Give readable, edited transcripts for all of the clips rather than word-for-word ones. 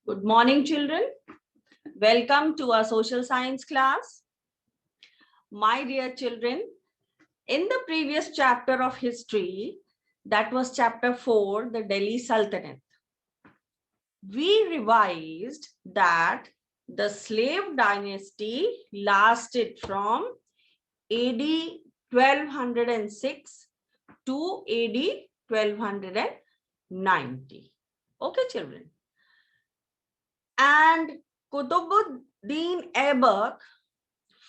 Good morning, children. Welcome to our social science class. My dear children, in the previous chapter of history, that was chapter 4, the Delhi Sultanate, we revised that the slave dynasty lasted from AD 1206 to AD 1290. Okay, children. And Qutbuddin Aibak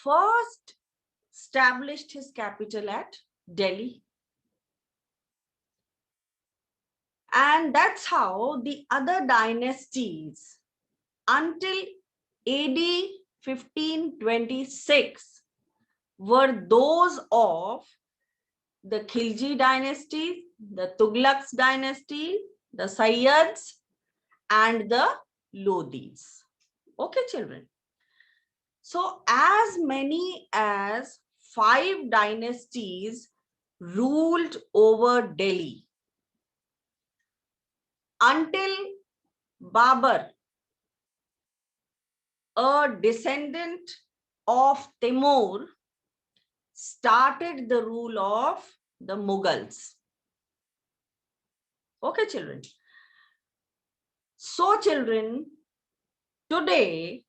first established his capital at Delhi. And that's how the other dynasties until AD 1526 were those of the Khilji dynasty, the Tughlaqs dynasty, the Sayyids, and the Lodhis. Okay, children. So as many as 5 dynasties ruled over Delhi until Babur, a descendant of Timur, started the rule of the Mughals. Okay, children. So, children, today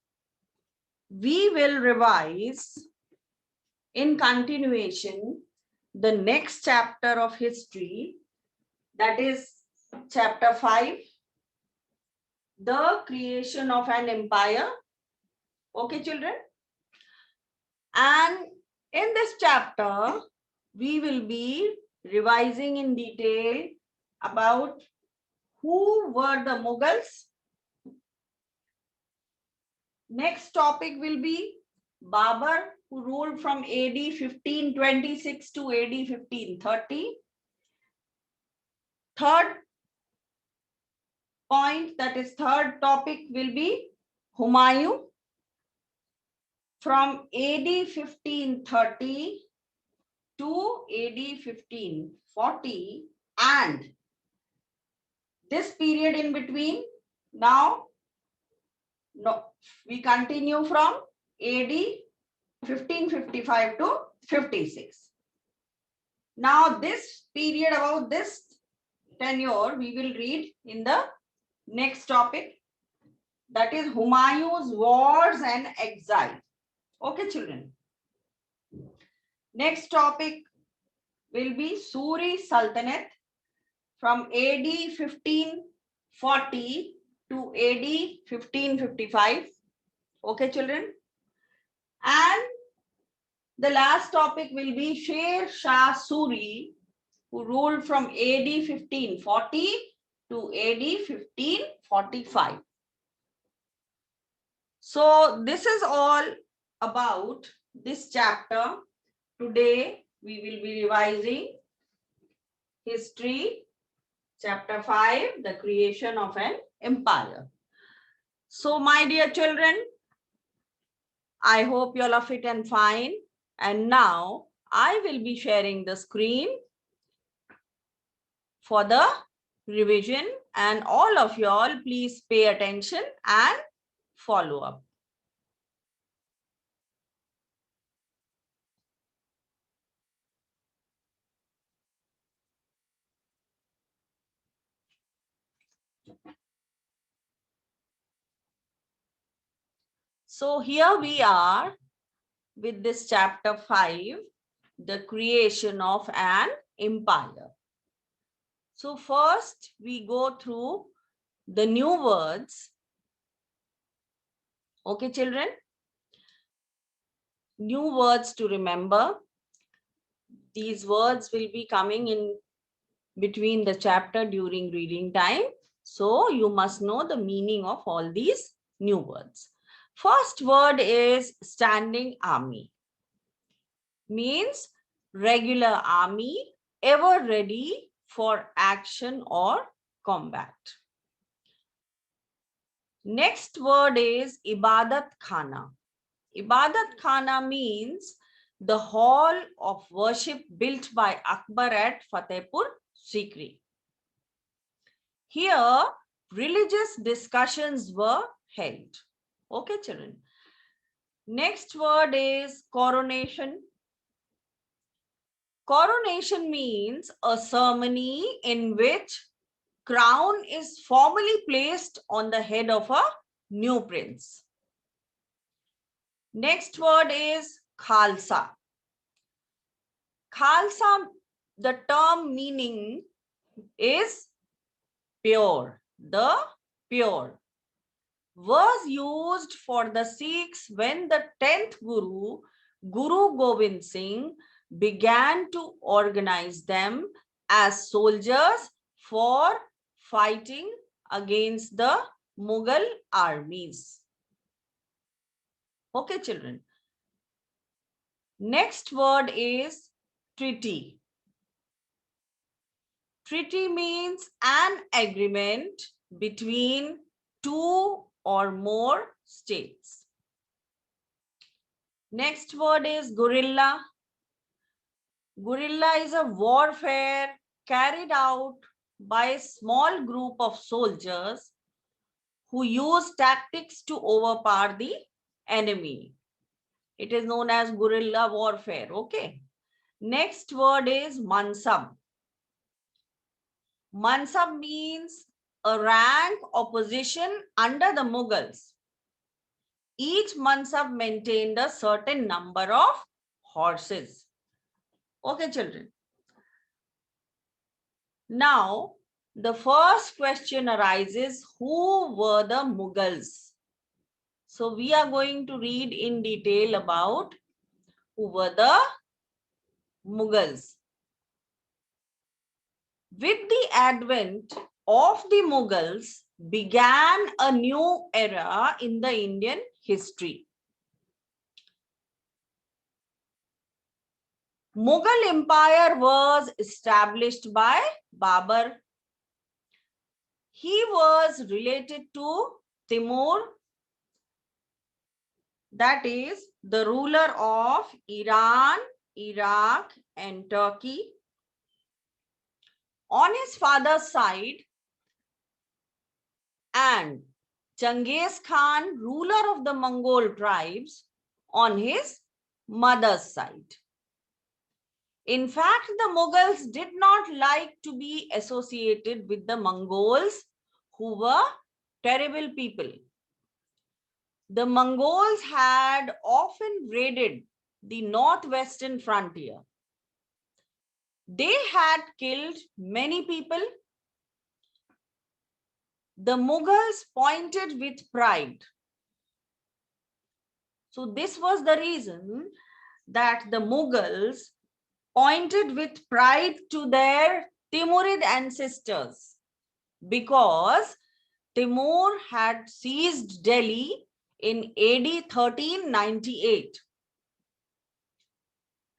we will revise in continuation the next chapter of history, that is chapter 5, the creation of an empire. Okay, children. And in this chapter, we will be revising in detail about who were the Mughals. Next topic will be Babur, who ruled from AD 1526 to AD 1530. Third point, that is third topic, will be Humayun from AD 1530 to AD 1540, and this period in between, now we continue from AD 1555 to 56. Now this period, about this tenure, we will read in the next topic, that is Humayun's wars and exile. Okay, children. Next topic will be Suri Sultanate from AD 1540 to AD 1555. Okay, children. And the last topic will be Sher Shah Suri, who ruled from AD 1540 to AD 1545. So this is all about this chapter. Today we will be revising history, chapter 5, the creation of an empire. So my dear children, I hope you all are fit and fine. And now I will be sharing the screen for the revision, and all of you all please pay attention and follow up. So here we are with this chapter 5, the creation of an empire. So first we go through the new words. Okay, children? New words to remember. These words will be coming in between the chapter during reading time. So you must know the meaning of all these new words. First word is standing army. Means regular army, ever ready for action or combat. Next word is Ibadat Khana. Ibadat Khana means the hall of worship built by Akbar at Fatehpur Sikri. Here, religious discussions were held. Okay, children. Next word is coronation. Coronation means a ceremony in which crown is formally placed on the head of a new prince. Next word is Khalsa. Khalsa, the term meaning is pure, the pure, was used for the Sikhs when the 10th Guru, Guru Gobind Singh, began to organize them as soldiers for fighting against the Mughal armies. Okay, children. Next word is treaty. Treaty means an agreement between two or more states. Next word is guerrilla. Guerrilla is a warfare carried out by a small group of soldiers who use tactics to overpower the enemy. It is known as guerrilla warfare. Okay. Next word is mansab. Mansab means a rank or position under the Mughals. Each mansab maintained a certain number of horses. Okay, children. Now, the first question arises, who were the Mughals? So, we are going to read in detail about who were the Mughals. With the advent of the Mughals began a new era in the Indian history. Mughal Empire was established by Babur. He was related to Timur, that is the ruler of Iran, Iraq, and Turkey. On his father's side, and Genghis Khan, ruler of the Mongol tribes, on his mother's side. In fact, the Mughals did not like to be associated with the Mongols, who were terrible people. The Mongols had often raided the northwestern frontier. They had killed many people. The Mughals pointed with pride. So this was the reason that the Mughals pointed with pride to their Timurid ancestors, because Timur had seized Delhi in AD 1398.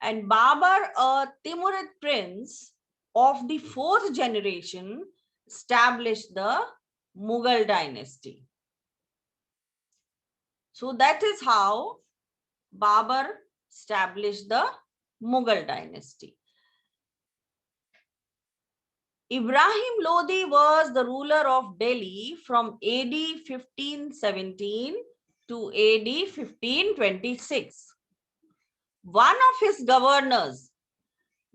And Babur, a Timurid prince of the 4th generation, established the Mughal dynasty. So that is how Babur established the Mughal dynasty. Ibrahim Lodi was the ruler of Delhi from AD 1517 to AD 1526. One of his governors,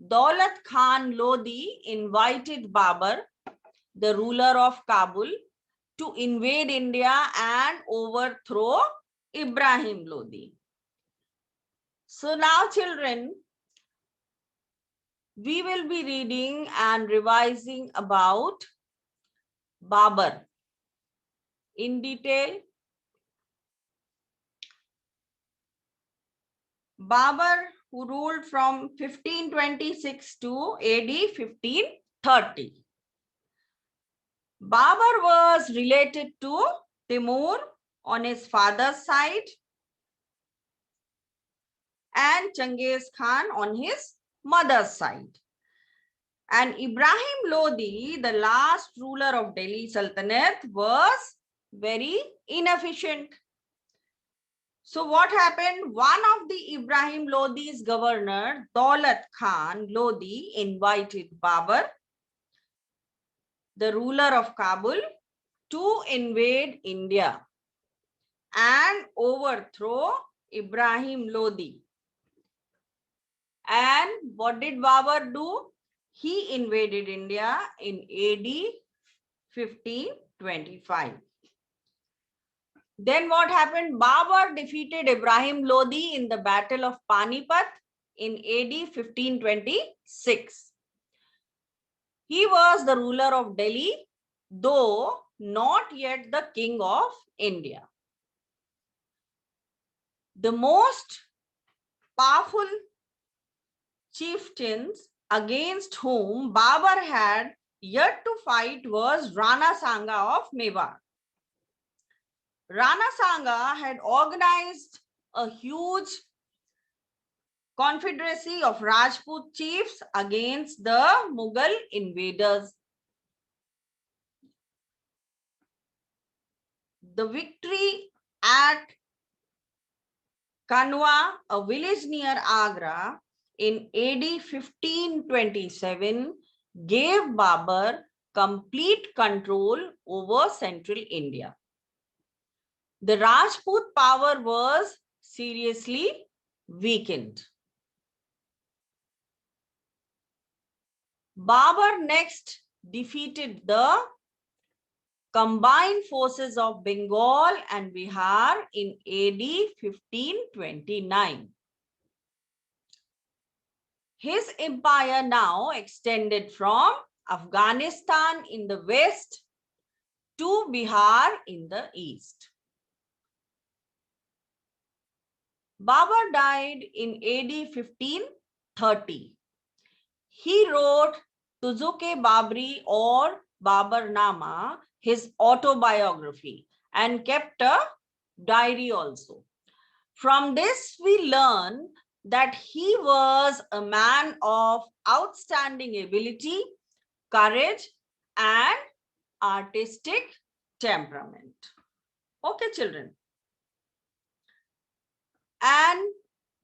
Daulat Khan Lodi, invited Babur, the ruler of Kabul, to invade India and overthrow Ibrahim Lodi. So now, children, we will be reading and revising about Babur in detail. Babur, who ruled from 1526 to AD 1530. Babur was related to Timur on his father's side and Genghis Khan on his mother's side. And Ibrahim Lodi, the last ruler of Delhi Sultanate, was very inefficient. So what happened? One of the Ibrahim Lodi's governor, Daulat Khan Lodi, invited Babur, the ruler of Kabul, to invade India and overthrow Ibrahim Lodi. And what did Babur do? He invaded India in AD 1525. Then what happened? Babur defeated Ibrahim Lodi in the Battle of Panipat in AD 1526. He was the ruler of Delhi, though not yet the king of India. The most powerful chieftains against whom Babur had yet to fight was Rana Sanga of Mewar. Rana Sanga had organized a huge confederacy of Rajput chiefs against the Mughal invaders. The victory at Kanwa, a village near Agra, in AD 1527, gave Babur complete control over central India. The Rajput power was seriously weakened. Babur next defeated the combined forces of Bengal and Bihar in AD 1529. His empire now extended from Afghanistan in the west to Bihar in the east. Babur died in AD 1530. He wrote Tuzuk-e-Babri or Baburnama, his autobiography, and kept a diary also. From this, we learn that he was a man of outstanding ability, courage, and artistic temperament. Okay, children. And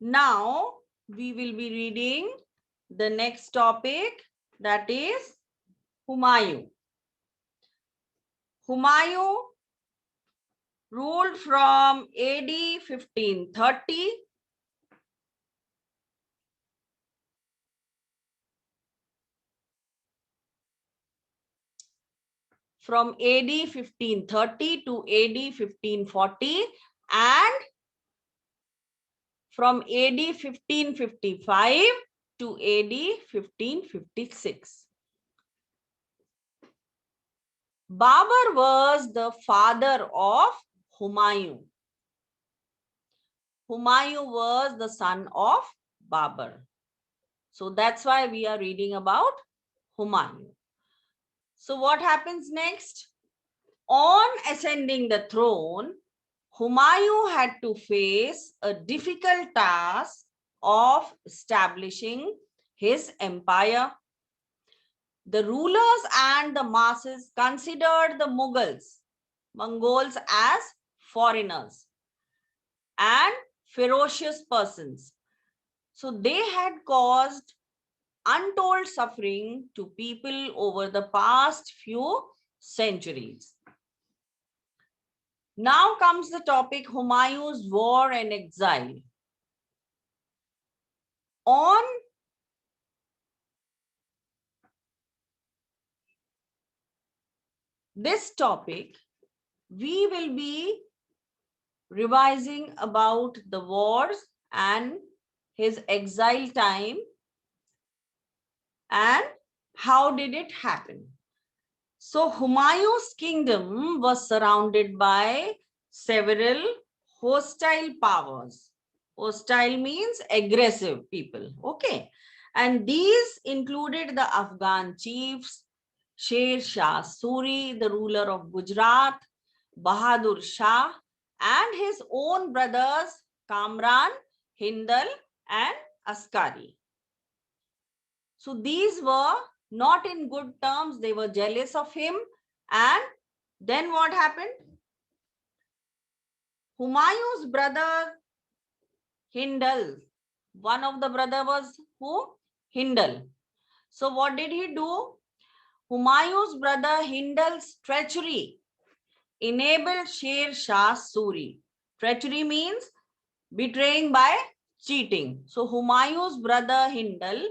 now we will be reading the next topic, that is Humayun. Humayun ruled from AD 1530 from AD 1530 to AD 1540 and from AD 1555 to AD 1556. Babur was the father of Humayun. Humayun was the son of Babur. So that's why we are reading about Humayun. So what happens next? On ascending the throne, Humayun had to face a difficult task of establishing his empire. The rulers and the masses considered the Mongols as foreigners and ferocious persons. So they had caused untold suffering to people over the past few centuries. Now comes the topic Humayun's war and exile. On this topic, we will be revising about the wars and his exile time and how did it happen. So Humayun's kingdom was surrounded by several hostile powers. Hostile means aggressive people. Okay. And these included the Afghan chiefs, Sher Shah Suri, the ruler of Gujarat, Bahadur Shah, and his own brothers Kamran, Hindal, and Askari. So these were not in good terms. They were jealous of him. And then what happened? Humayun's brother Hindal. One of the brother was who? Hindal. So what did he do? Humayun's brother Hindal's treachery enabled Sher Shah Suri. Treachery means betraying by cheating. So Humayun's brother Hindal,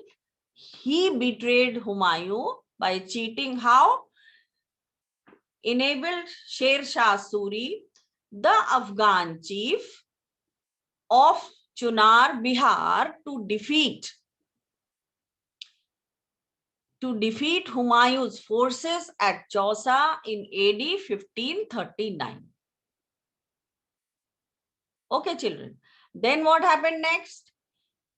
he betrayed Humayun by cheating. How? Enabled Sher Shah Suri, the Afghan chief of Chunar, Bihar, to defeat Humayun's forces at Chausa in AD 1539. Okay, children. Then what happened next?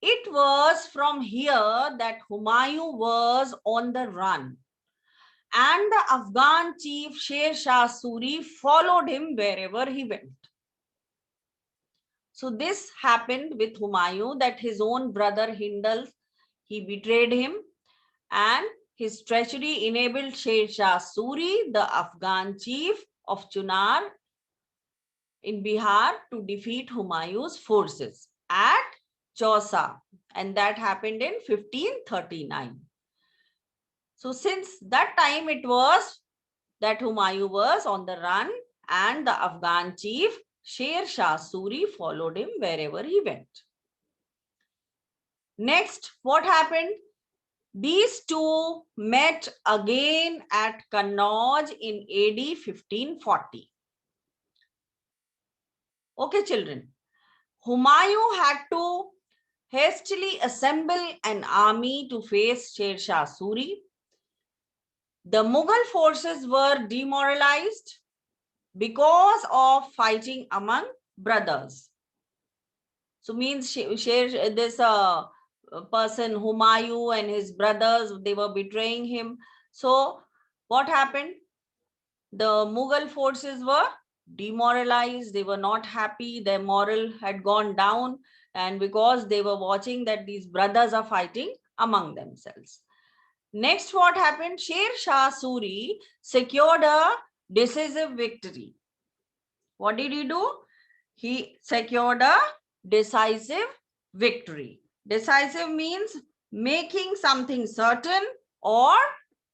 It was from here that Humayun was on the run, and the Afghan chief Sher Shah Suri followed him wherever he went. So this happened with Humayun, that his own brother Hindal, he betrayed him, and his treachery enabled Sher Shah Suri, the Afghan chief of Chunar in Bihar, to defeat Humayun's forces at Chausa, and that happened in 1539. So since that time it was that Humayun was on the run, and the Afghan chief Sher Shah Suri followed him wherever he went. Next, what happened? These two met again at Kannauj in AD 1540. Okay, children. Humayun had to hastily assemble an army to face Sher Shah Suri. The Mughal forces were demoralized because of fighting among brothers. So means this person Humayun and his brothers, they were betraying him. So what happened? The Mughal forces were demoralized. They were not happy. Their moral had gone down, and because they were watching that these brothers are fighting among themselves. Next, what happened? Sher Shah Suri secured a decisive victory. What did he do? He secured a decisive victory. Decisive means making something certain or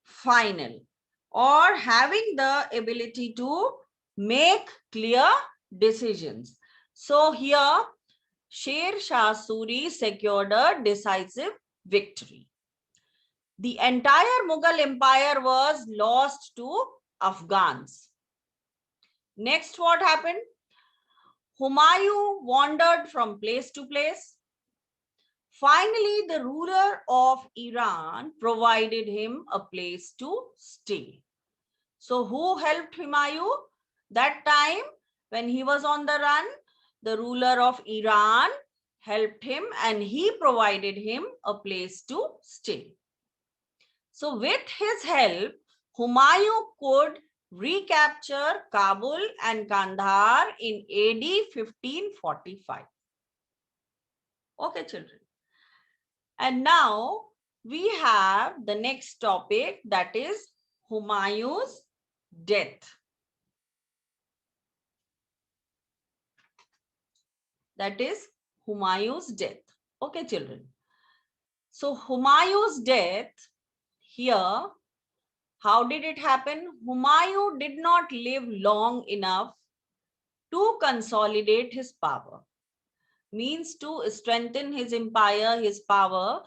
final, or having the ability to make clear decisions. So here, Sher Shah Suri secured a decisive victory. The entire Mughal empire was lost to Afghans. Next, what happened? Humayun wandered from place to place. Finally, the ruler of Iran provided him a place to stay. So who helped Humayun? That time when he was on the run, the ruler of Iran helped him, and he provided him a place to stay. So with his help, Humayun could recapture Kabul and Kandahar in AD 1545. Okay, children. And now we have the next topic, that is Humayun's death. That is Humayun's death. Okay, children. So Humayun's death here, how did it happen? Humayun did not live long enough to consolidate his power. Means to strengthen his empire, his power.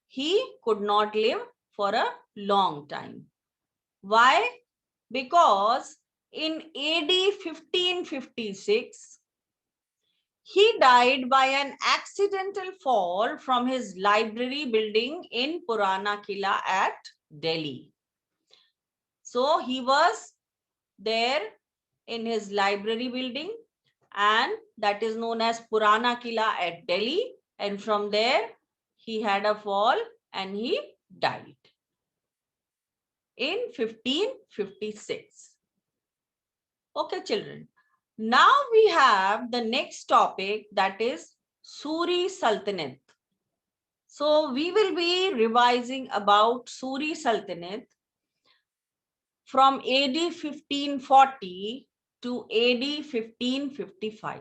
He could not live for a long time. Why? Because in AD 1556, he died by an accidental fall from his library building in Purana Kila at Delhi. So he was there in his library building, and that is known as Purana Kila at Delhi. And from there, he had a fall and he died in 1556. Okay, children. Now we have the next topic, that is Suri Sultanate. So we will be revising about Suri Sultanate from AD 1540 to AD 1555.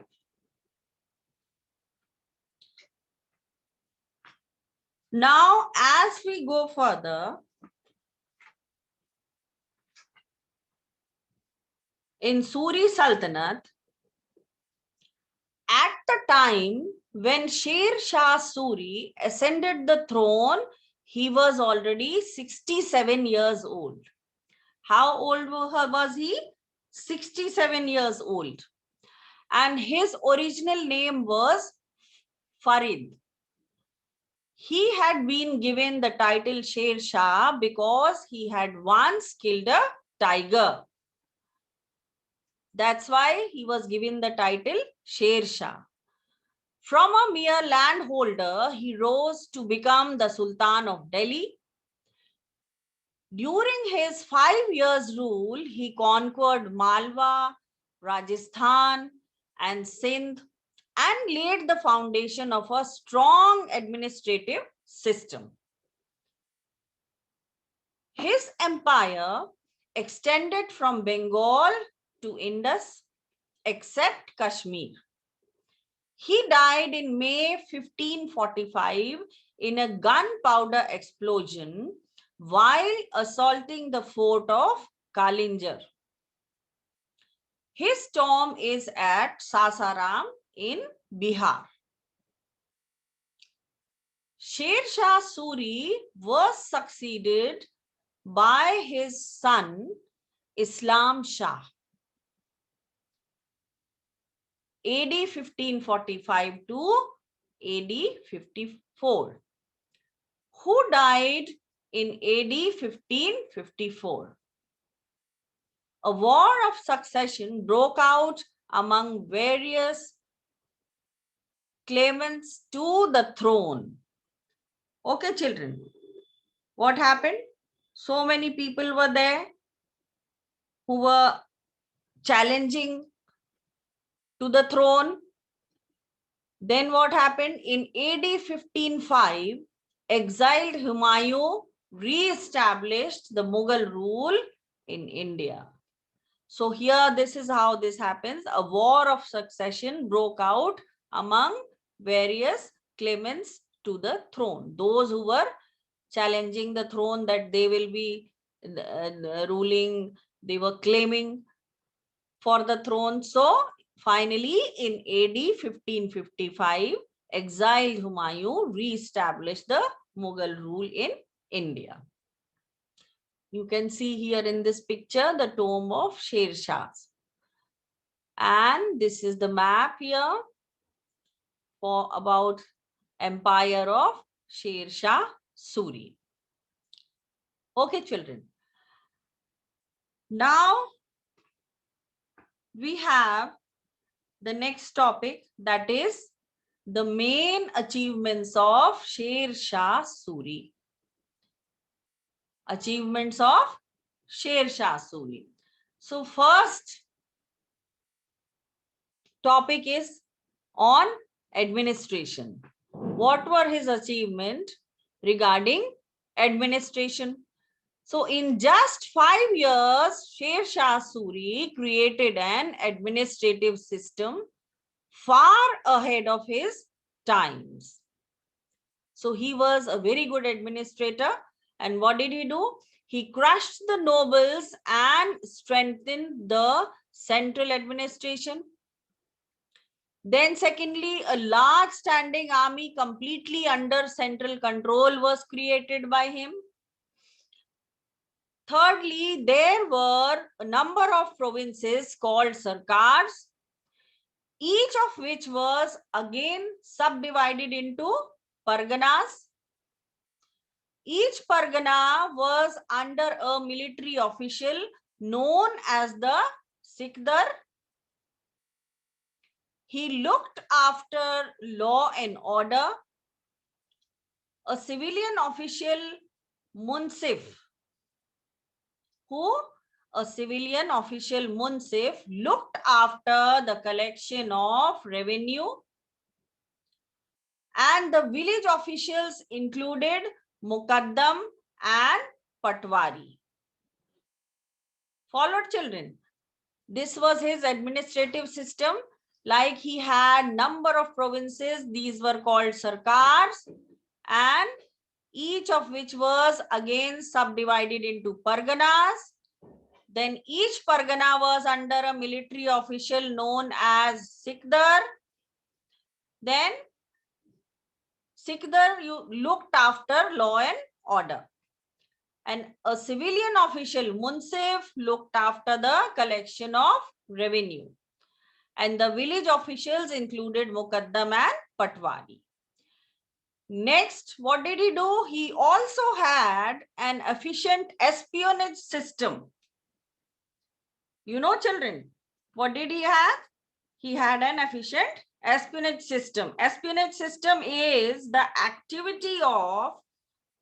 Now, as we go further, in Suri Sultanate, at the time when Sher Shah Suri ascended the throne, he was already 67 years old. How old was he? 67 years old. And his original name was Farid. He had been given the title Sher Shah because he had once killed a tiger. That's why he was given the title Sher Shah. From a mere landholder, he rose to become the Sultan of Delhi. During his 5 years rule, he conquered Malwa, Rajasthan, and Sindh and laid the foundation of a strong administrative system. His empire extended from Bengal to Indus, except Kashmir. He died in May 1545 in a gunpowder explosion while assaulting the fort of Kalinjar. His tomb is at Sasaram in Bihar. Sher Shah Suri was succeeded by his son Islam Shah. AD 1545 to AD 54, who died in AD 1554. A war of succession broke out among various claimants to the throne. Okay, children, what happened? So many people were there who were challenging to the throne. Then what happened? In AD 1505, exiled Humayun re-established the Mughal rule in India. So here, this is how this happens. A war of succession broke out among various claimants to the throne. Those who were challenging the throne that they will be ruling, they were claiming for the throne. So finally, in AD 1555, exiled Humayun re-established the Mughal rule in India. You can see here in this picture the tomb of Sher Shah. And this is the map here for about empire of Sher Shah Suri. Okay, children. Now we have the next topic, that is the main achievements of Sher Shah Suri. Achievements of Sher Shah Suri. So first topic is on administration. What were his achievements regarding administration? So in just 5 years, Sher Shah Suri created an administrative system far ahead of his times. So he was a very good administrator. And what did he do? He crushed the nobles and strengthened the central administration. Then secondly, a large standing army completely under central control was created by him. Thirdly, there were a number of provinces called sarkars, each of which was again subdivided into parganas. Each pargana was under a military official known as the Sikdar. He looked after law and order. A civilian official, Munsif, a civilian official Munsif looked after the collection of revenue, and the village officials included Mukaddam and Patwari. Followed, children. This was his administrative system. Like he had number of provinces, these were called sarkars, and each of which was again subdivided into parganas. Then each Pargana was under a military official known as Sikdar. Then Sikdar looked after law and order. And a civilian official, Munsif, looked after the collection of revenue. And the village officials included Mukaddam and Patwari. Next, what did he do? He also had an efficient espionage system. You know, children, what did he have? He had an efficient espionage system. Espionage system is the activity of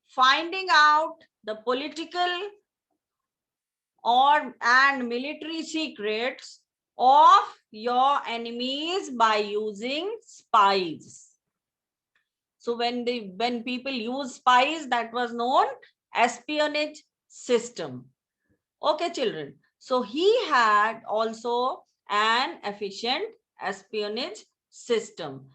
finding out the political and military secrets of your enemies by using spies. So when people use spies, that was known espionage system. Okay, children. So he had also an efficient espionage system.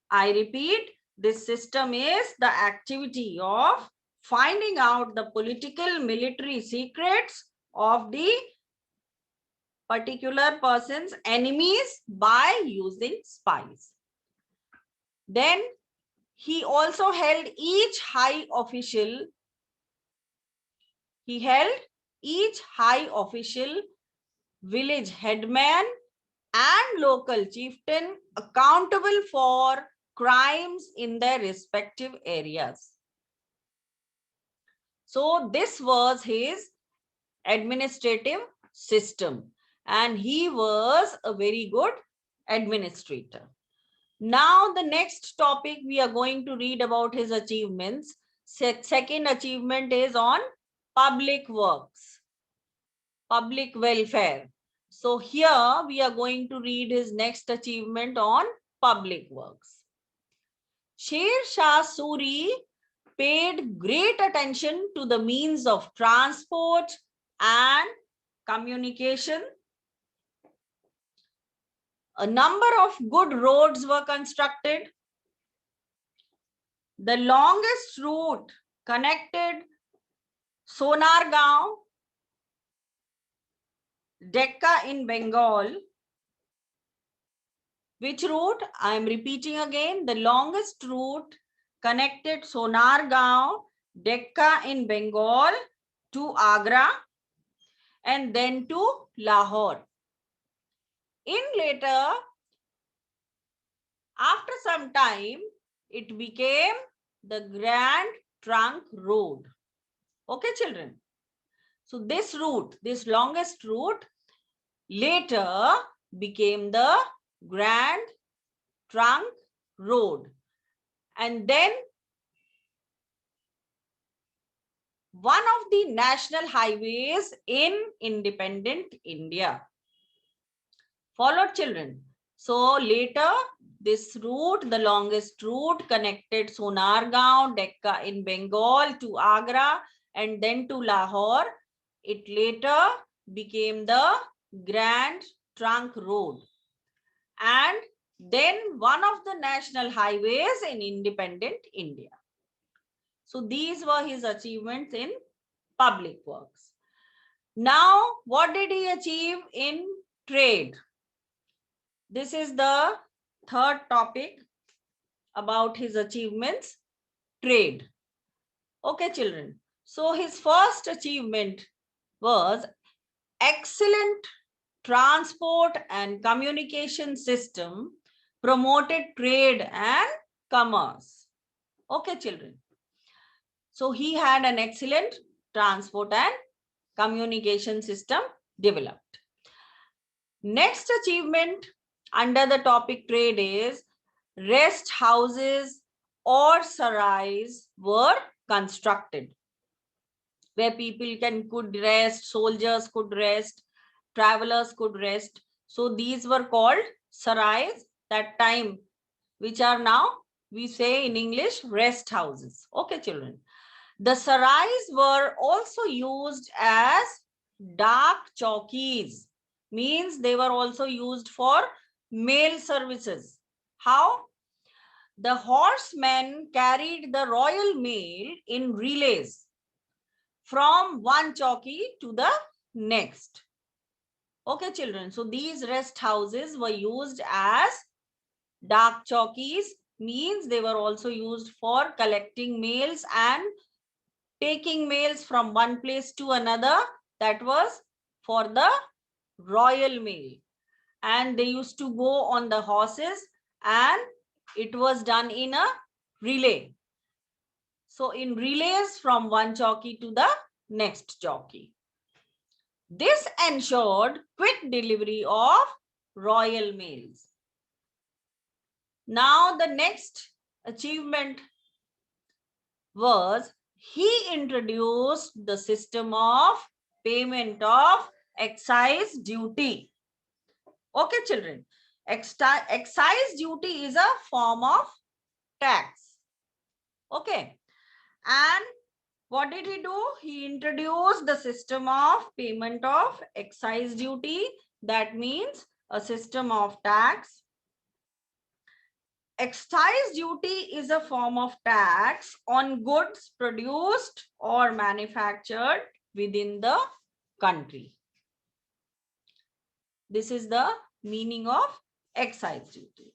I repeat, this system is the activity of finding out the political military secrets of the particular person's enemies by using spies. Then he also held each high official, village headman and local chieftain accountable for crimes in their respective areas. So this was his administrative system, and he was a very good administrator. Now the next topic we are going to read about his achievements. Second achievement is on public works, public welfare. So here we are going to read his next achievement on public works. Sher Shah Suri paid great attention to the means of transport and communication. A number of good roads were constructed. The longest route connected Sonargaon, Decca in Bengal. Which route? I am repeating again. The longest route connected Sonargaon, Decca in Bengal to Agra and then to Lahore. After some time, it became the Grand Trunk Road. Okay, children. So this route, this longest route, later became the Grand Trunk Road. And then one of the national highways in independent India. Followed, children. So later, this route, the longest route, connected Sonargaon, Decca in Bengal to Agra and then to Lahore. It later became the Grand Trunk Road. And then one of the national highways in independent India. So these were his achievements in public works. Now, what did he achieve in trade? This is the third topic about his achievements, trade. Okay, children. So his first achievement was excellent transport and communication system promoted trade and commerce. Okay, children. So he had an excellent transport and communication system developed. Next achievement under the topic trade is rest houses or sarais were constructed where people could rest, soldiers could rest, travelers could rest. So these were called sarais that time, which are now we say in English rest houses. Okay, children. The sarais were also used as dak chowkis, means they were also used for mail services. How? The horsemen carried the royal mail in relays from one chowki to the next. Okay, children. So these rest houses were used as dak chowkis, means they were also used for collecting mails and taking mails from one place to another. That was for the royal mail. And they used to go on the horses, and it was done in a relay. So in relays from one chowki to the next chowki. This ensured quick delivery of royal mails. Now the next achievement was he introduced the system of payment of excise duty. Okay, children. Excise duty is a form of tax. Okay. And what did he do? He introduced the system of payment of excise duty. That means a system of tax. Excise duty is a form of tax on goods produced or manufactured within the country. This is the meaning of excise duty.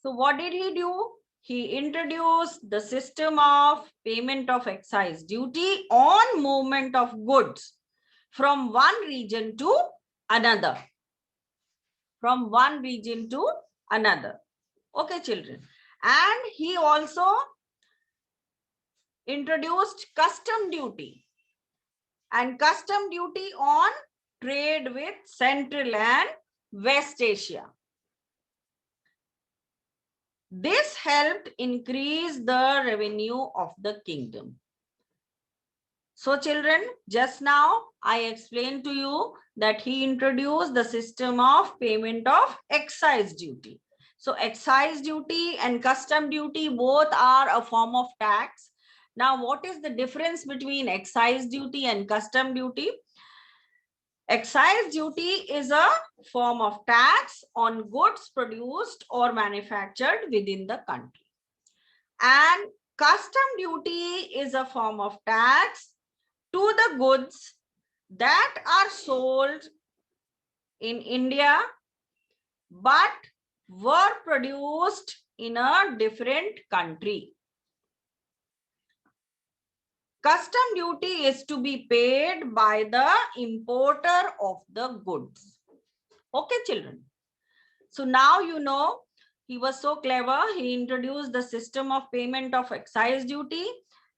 So what did he do? He introduced the system of payment of excise duty on movement of goods from one region to another. From one region to another. Okay, children. And he also introduced custom duty. And custom duty on trade with Central and West Asia. This helped increase the revenue of the kingdom. So children, just now I explained to you that he introduced the system of payment of excise duty. So excise duty and custom duty both are a form of tax. Now what is the difference between excise duty and custom duty? Excise duty is a form of tax on goods produced or manufactured within the country. And custom duty is a form of tax to the goods that are sold in India but were produced in a different country. Custom duty is to be paid by the importer of the goods. Okay, children. So now you know he was so clever. He introduced the system of payment of excise duty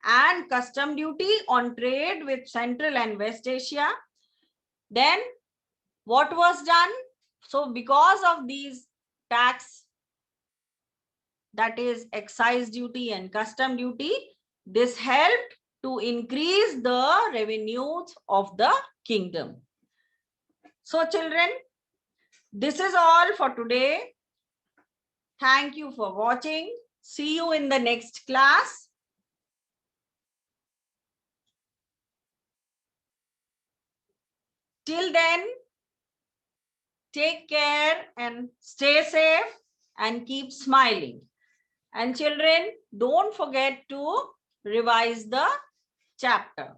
and custom duty on trade with Central and West Asia. Then what was done? So because of these tax, that is excise duty and custom duty, this helped to increase the revenues of the kingdom. So children, this is all for today. Thank you for watching. See you in the next class. Till then, take care and stay safe and keep smiling. And children, don't forget to revise the chapter.